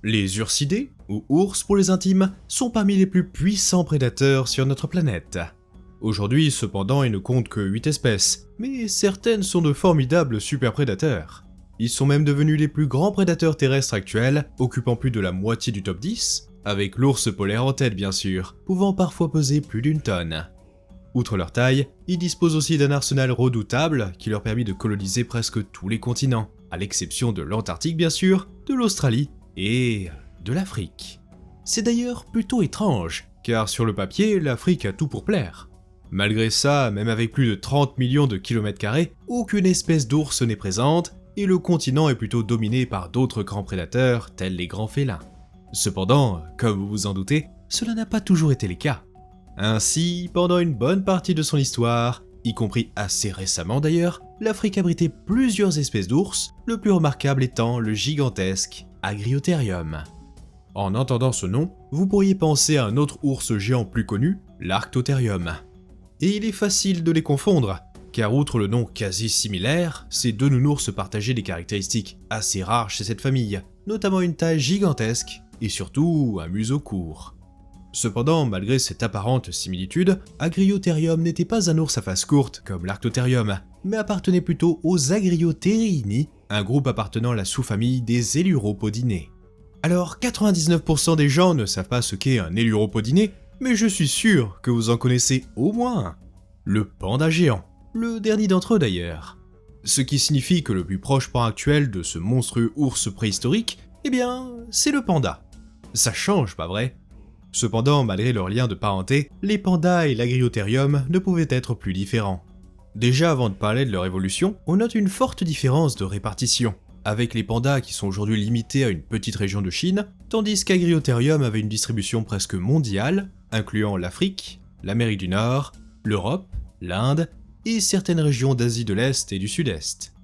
Les ursidés, ou ours pour les intimes, sont parmi les plus puissants prédateurs sur notre planète. Aujourd'hui, cependant, ils ne comptent que 8 espèces, mais certaines sont de formidables superprédateurs. Ils sont même devenus les plus grands prédateurs terrestres actuels, occupant plus de la moitié du top 10, avec l'ours polaire en tête bien sûr, pouvant parfois peser plus d'une tonne. Outre leur taille, ils disposent aussi d'un arsenal redoutable qui leur permet de coloniser presque tous les continents, à l'exception de l'Antarctique bien sûr, de l'Australie et de l'Afrique. C'est d'ailleurs plutôt étrange, car sur le papier, l'Afrique a tout pour plaire. Malgré ça, même avec plus de 30 millions de kilomètres carrés, aucune espèce d'ours n'est présente, et le continent est plutôt dominé par d'autres grands prédateurs, tels les grands félins. Cependant, comme vous vous en doutez, cela n'a pas toujours été le cas. Ainsi, pendant une bonne partie de son histoire, y compris assez récemment d'ailleurs, l'Afrique abritait plusieurs espèces d'ours, le plus remarquable étant le gigantesque Agriotherium. En entendant ce nom, vous pourriez penser à un autre ours géant plus connu, l'Arctotherium. Et il est facile de les confondre, car outre le nom quasi similaire, ces deux nounours partageaient des caractéristiques assez rares chez cette famille, notamment une taille gigantesque et surtout un museau court. Cependant, malgré cette apparente similitude, Agriotherium n'était pas un ours à face courte comme l'Arctotherium, mais appartenait plutôt aux Agriotheriini, un groupe appartenant à la sous-famille des Éluropodinae. Alors 99% des gens ne savent pas ce qu'est un Éluropodiné, mais je suis sûr que vous en connaissez au moins un. Le panda géant, le dernier d'entre eux d'ailleurs. Ce qui signifie que le plus proche parent actuel de ce monstrueux ours préhistorique, eh bien, c'est le panda. Ça change, pas vrai ? Cependant, malgré leur lien de parenté, les pandas et l'Agriotherium ne pouvaient être plus différents. Déjà avant de parler de leur évolution, on note une forte différence de répartition, avec les pandas qui sont aujourd'hui limités à une petite région de Chine, tandis qu'Agriotherium avait une distribution presque mondiale, incluant l'Afrique, l'Amérique du Nord, l'Europe, l'Inde et certaines régions d'Asie de l'Est et du Sud-Est.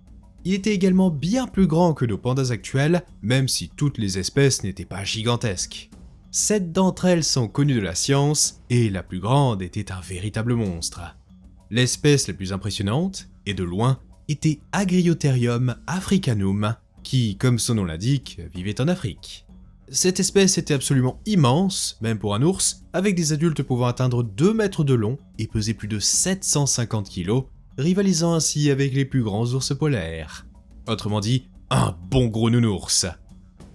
Il était également bien plus grand que nos pandas actuels, même si toutes les espèces n'étaient pas gigantesques. 7 d'entre elles sont connues de la science, et la plus grande était un véritable monstre. L'espèce la plus impressionnante, et de loin, était Agriotherium africanum, qui, comme son nom l'indique, vivait en Afrique. Cette espèce était absolument immense, même pour un ours, avec des adultes pouvant atteindre 2 mètres de long et peser plus de 750 kg, rivalisant ainsi avec les plus grands ours polaires. Autrement dit, un bon gros nounours.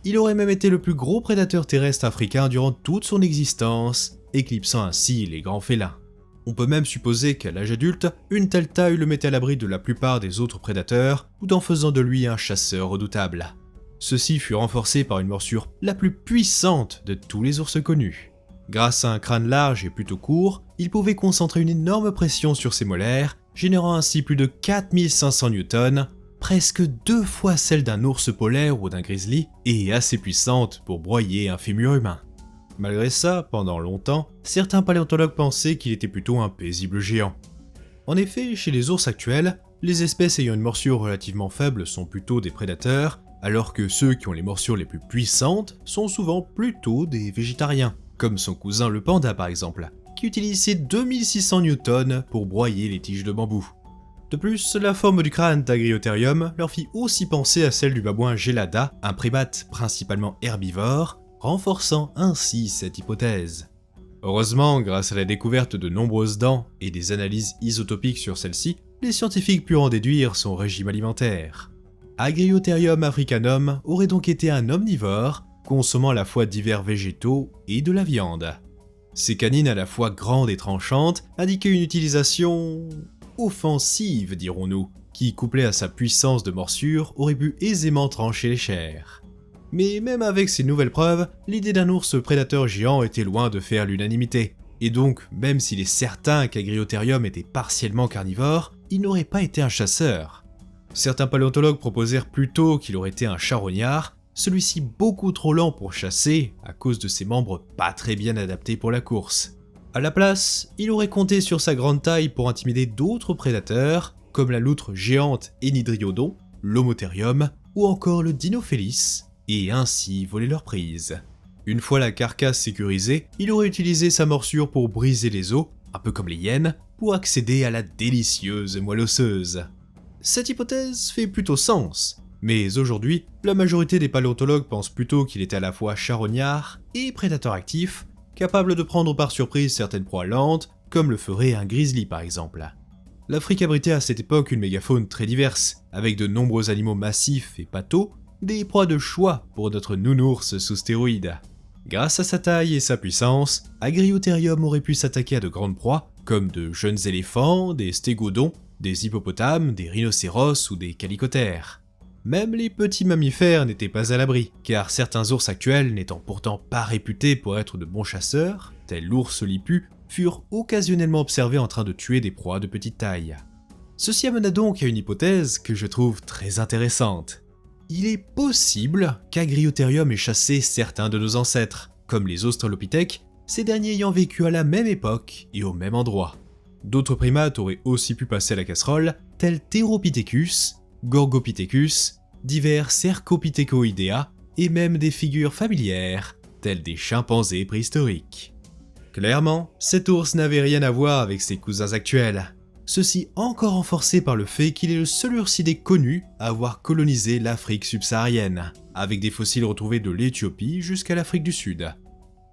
Il aurait même été le plus gros prédateur terrestre africain durant toute son existence, éclipsant ainsi les grands félins. On peut même supposer qu'à l'âge adulte, une telle taille le mettait à l'abri de la plupart des autres prédateurs, tout en faisant de lui un chasseur redoutable. Ceci fut renforcé par une morsure la plus puissante de tous les ours connus. Grâce à un crâne large et plutôt court, il pouvait concentrer une énorme pression sur ses molaires, générant ainsi plus de 4500 newtons, presque 2 fois celle d'un ours polaire ou d'un grizzly, et assez puissante pour broyer un fémur humain. Malgré ça, pendant longtemps, certains paléontologues pensaient qu'il était plutôt un paisible géant. En effet, chez les ours actuels, les espèces ayant une morsure relativement faible sont plutôt des prédateurs, alors que ceux qui ont les morsures les plus puissantes sont souvent plutôt des végétariens, comme son cousin le panda par exemple, qui utilise ses 2600 newtons pour broyer les tiges de bambou. De plus, la forme du crâne d'Agriotherium leur fit aussi penser à celle du babouin Gelada, un primate principalement herbivore, renforçant ainsi cette hypothèse. Heureusement, grâce à la découverte de nombreuses dents et des analyses isotopiques sur celles-ci, les scientifiques purent en déduire son régime alimentaire. Agriotherium africanum aurait donc été un omnivore, consommant à la fois divers végétaux et de la viande. Ses canines à la fois grandes et tranchantes indiquaient une utilisation offensive, dirons-nous, qui, couplée à sa puissance de morsure, aurait pu aisément trancher les chairs. Mais même avec ces nouvelles preuves, l'idée d'un ours prédateur géant était loin de faire l'unanimité, et donc, même s'il est certain qu'Agriotherium était partiellement carnivore, il n'aurait pas été un chasseur. Certains paléontologues proposèrent plutôt qu'il aurait été un charognard, celui-ci beaucoup trop lent pour chasser à cause de ses membres pas très bien adaptés pour la course. À la place, il aurait compté sur sa grande taille pour intimider d'autres prédateurs, comme la loutre géante Enidriodon, l'Homotherium ou encore le Dinophélis, et ainsi voler leur prise. Une fois la carcasse sécurisée, il aurait utilisé sa morsure pour briser les os, un peu comme les hyènes, pour accéder à la délicieuse moelle osseuse. Cette hypothèse fait plutôt sens, Mais aujourd'hui, la majorité des paléontologues pensent plutôt qu'il était à la fois charognard et prédateur actif, capable de prendre par surprise certaines proies lentes, comme le ferait un grizzly par exemple. L'Afrique abritait à cette époque une mégafaune très diverse, avec de nombreux animaux massifs et pâteaux, des proies de choix pour notre nounours sous stéroïdes. Grâce à sa taille et sa puissance, Agriotherium aurait pu s'attaquer à de grandes proies, comme de jeunes éléphants, des stégodons, des hippopotames, des rhinocéros ou des calicotères. Même les petits mammifères n'étaient pas à l'abri, car certains ours actuels, n'étant pourtant pas réputés pour être de bons chasseurs, tels l'ours lipu, furent occasionnellement observés en train de tuer des proies de petite taille. Ceci amena donc à une hypothèse que je trouve très intéressante. Il est possible qu'Agriotherium ait chassé certains de nos ancêtres, comme les australopithèques, ces derniers ayant vécu à la même époque et au même endroit. D'autres primates auraient aussi pu passer à la casserole, tels Theropithecus, Gorgopithecus, divers Cercopithecodea et même des figures familières, telles des chimpanzés préhistoriques. Clairement, cet ours n'avait rien à voir avec ses cousins actuels. Ceci encore renforcé par le fait qu'il est le seul ursidé connu à avoir colonisé l'Afrique subsaharienne, avec des fossiles retrouvés de l'Éthiopie jusqu'à l'Afrique du Sud.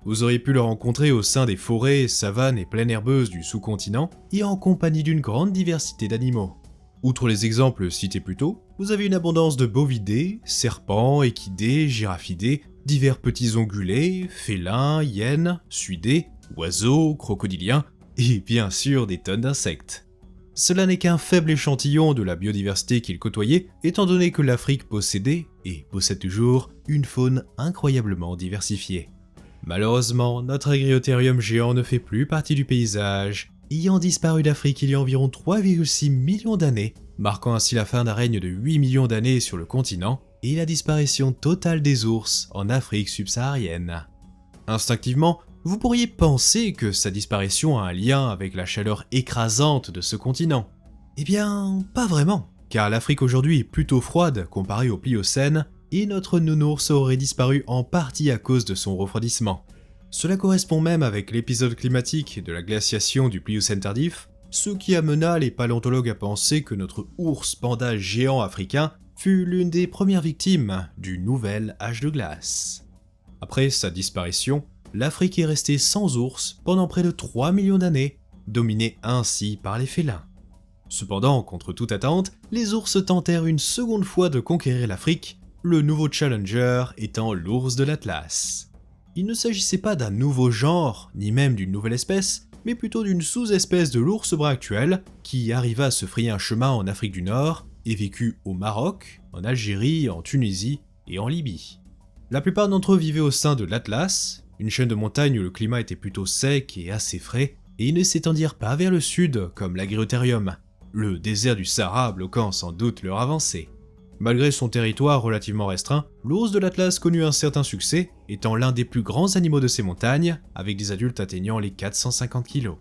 Vous auriez pu le rencontrer au sein des forêts, savanes et plaines herbeuses du sous-continent et en compagnie d'une grande diversité d'animaux. Outre les exemples cités plus tôt, vous avez une abondance de bovidés, serpents, équidés, giraffidés, divers petits ongulés, félins, hyènes, suidés, oiseaux, crocodiliens et bien sûr des tonnes d'insectes. Cela n'est qu'un faible échantillon de la biodiversité qu'il côtoyait, étant donné que l'Afrique possédait, et possède toujours, une faune incroyablement diversifiée. Malheureusement, notre Agriotherium géant ne fait plus partie du paysage, ayant disparu d'Afrique il y a environ 3,6 millions d'années, marquant ainsi la fin d'un règne de 8 millions d'années sur le continent, et la disparition totale des ours en Afrique subsaharienne. Instinctivement, vous pourriez penser que sa disparition a un lien avec la chaleur écrasante de ce continent. Eh bien, pas vraiment, car l'Afrique aujourd'hui est plutôt froide comparée au Pliocène, et notre nounours aurait disparu en partie à cause de son refroidissement. Cela correspond même avec l'épisode climatique de la glaciation du Pliocène tardif, ce qui amena les paléontologues à penser que notre ours panda géant africain fut l'une des premières victimes du nouvel âge de glace. Après sa disparition, l'Afrique est restée sans ours pendant près de 3 millions d'années, dominée ainsi par les félins. Cependant, contre toute attente, les ours tentèrent une seconde fois de conquérir l'Afrique, le nouveau challenger étant l'ours de l'Atlas. Il ne s'agissait pas d'un nouveau genre, ni même d'une nouvelle espèce, mais plutôt d'une sous-espèce de l'ours brun actuel, qui arriva à se frayer un chemin en Afrique du Nord et vécut au Maroc, en Algérie, en Tunisie et en Libye. La plupart d'entre eux vivaient au sein de l'Atlas, une chaîne de montagnes où le climat était plutôt sec et assez frais, et ils ne s'étendirent pas vers le sud comme l'Agriotherium, le désert du Sahara bloquant sans doute leur avancée. Malgré son territoire relativement restreint, l'ours de l'Atlas connut un certain succès, étant l'un des plus grands animaux de ces montagnes, avec des adultes atteignant les 450 kg.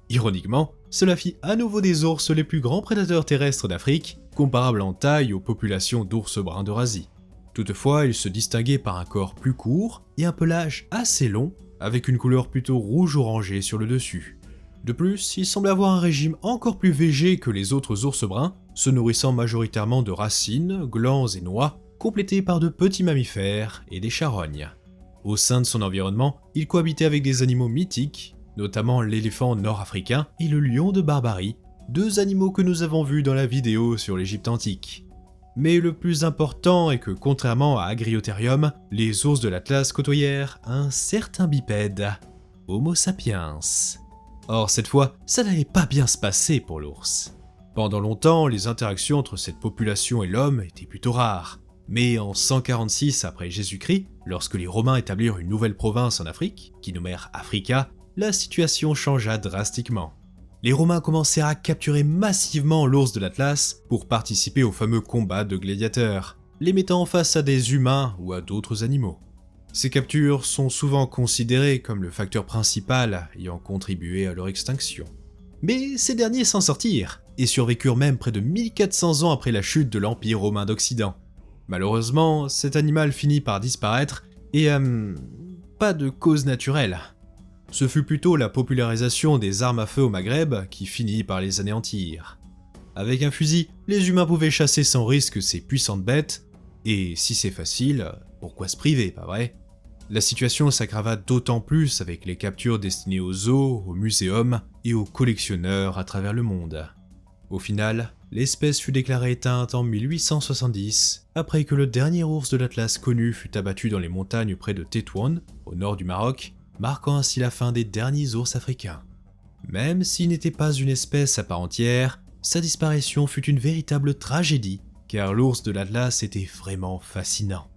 Ironiquement, cela fit à nouveau des ours les plus grands prédateurs terrestres d'Afrique, comparables en taille aux populations d'ours bruns d'Eurasie. Toutefois, ils se distinguaient par un corps plus court et un pelage assez long, avec une couleur plutôt rouge-orangé sur le dessus. De plus, ils semblaient avoir un régime encore plus végé que les autres ours bruns, se nourrissant majoritairement de racines, glands et noix, complétés par de petits mammifères et des charognes. Au sein de son environnement, il cohabitait avec des animaux mythiques, notamment l'éléphant nord-africain et le lion de Barbarie, deux animaux que nous avons vus dans la vidéo sur l'Égypte antique. Mais le plus important est que, contrairement à Agriotherium, les ours de l'Atlas côtoyèrent un certain bipède, Homo sapiens. Or cette fois, ça n'allait pas bien se passer pour l'ours. Pendant longtemps, les interactions entre cette population et l'homme étaient plutôt rares. Mais en 146 après Jésus-Christ, lorsque les Romains établirent une nouvelle province en Afrique, qu'ils nommèrent Africa, la situation changea drastiquement. Les Romains commencèrent à capturer massivement l'ours de l'Atlas pour participer aux fameux combats de gladiateurs, les mettant face à des humains ou à d'autres animaux. Ces captures sont souvent considérées comme le facteur principal ayant contribué à leur extinction. Mais ces derniers s'en sortirent, et survécurent même près de 1400 ans après la chute de l'Empire romain d'Occident. Malheureusement, cet animal finit par disparaître, et pas de cause naturelle. Ce fut plutôt la popularisation des armes à feu au Maghreb qui finit par les anéantir. Avec un fusil, les humains pouvaient chasser sans risque ces puissantes bêtes, Et si c'est facile, pourquoi se priver, pas vrai? La situation s'aggrava d'autant plus avec les captures destinées aux zoos, aux muséums et aux collectionneurs à travers le monde. Au final, l'espèce fut déclarée éteinte en 1870, après que le dernier ours de l'Atlas connu fut abattu dans les montagnes près de Tétouan, au nord du Maroc, marquant ainsi la fin des derniers ours africains. Même s'il n'était pas une espèce à part entière, sa disparition fut une véritable tragédie, car l'ours de l'Atlas était vraiment fascinant.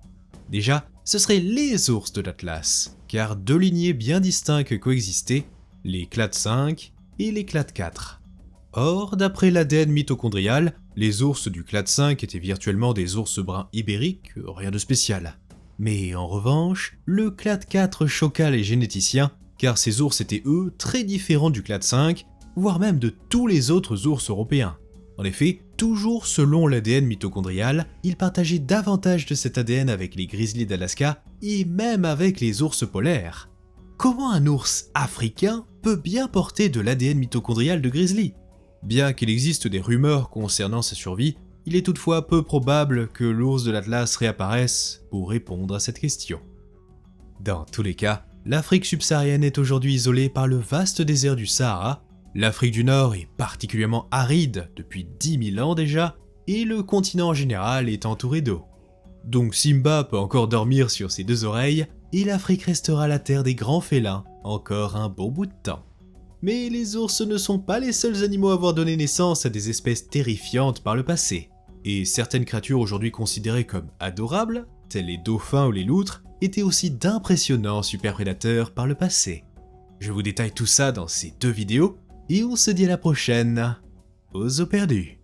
Déjà, ce seraient les ours de l'Atlas, car deux lignées bien distinctes coexistaient, les clades 5 et les clades 4. Or, d'après l'ADN mitochondrial, les ours du clade 5 étaient virtuellement des ours bruns ibériques, rien de spécial. Mais en revanche, le clade 4 choqua les généticiens, car ces ours étaient eux très différents du clade 5, voire même de tous les autres ours européens. En effet, toujours selon l'ADN mitochondrial, ils partageaient davantage de cet ADN avec les grizzlies d'Alaska et même avec les ours polaires. Comment un ours africain peut bien porter de l'ADN mitochondrial de grizzly? Bien qu'il existe des rumeurs concernant sa survie, il est toutefois peu probable que l'ours de l'Atlas réapparaisse pour répondre à cette question. Dans tous les cas, l'Afrique subsaharienne est aujourd'hui isolée par le vaste désert du Sahara. L'Afrique du Nord est particulièrement aride depuis 10 000 ans déjà, et le continent en général est entouré d'eau. Donc Simba peut encore dormir sur ses deux oreilles, et l'Afrique restera la terre des grands félins encore un bon bout de temps. Mais les ours ne sont pas les seuls animaux à avoir donné naissance à des espèces terrifiantes par le passé, et certaines créatures aujourd'hui considérées comme adorables, tels les dauphins ou les loutres, étaient aussi d'impressionnants superprédateurs par le passé. Je vous détaille tout ça dans ces deux vidéos, et on se dit à la prochaine aux eaux perdues.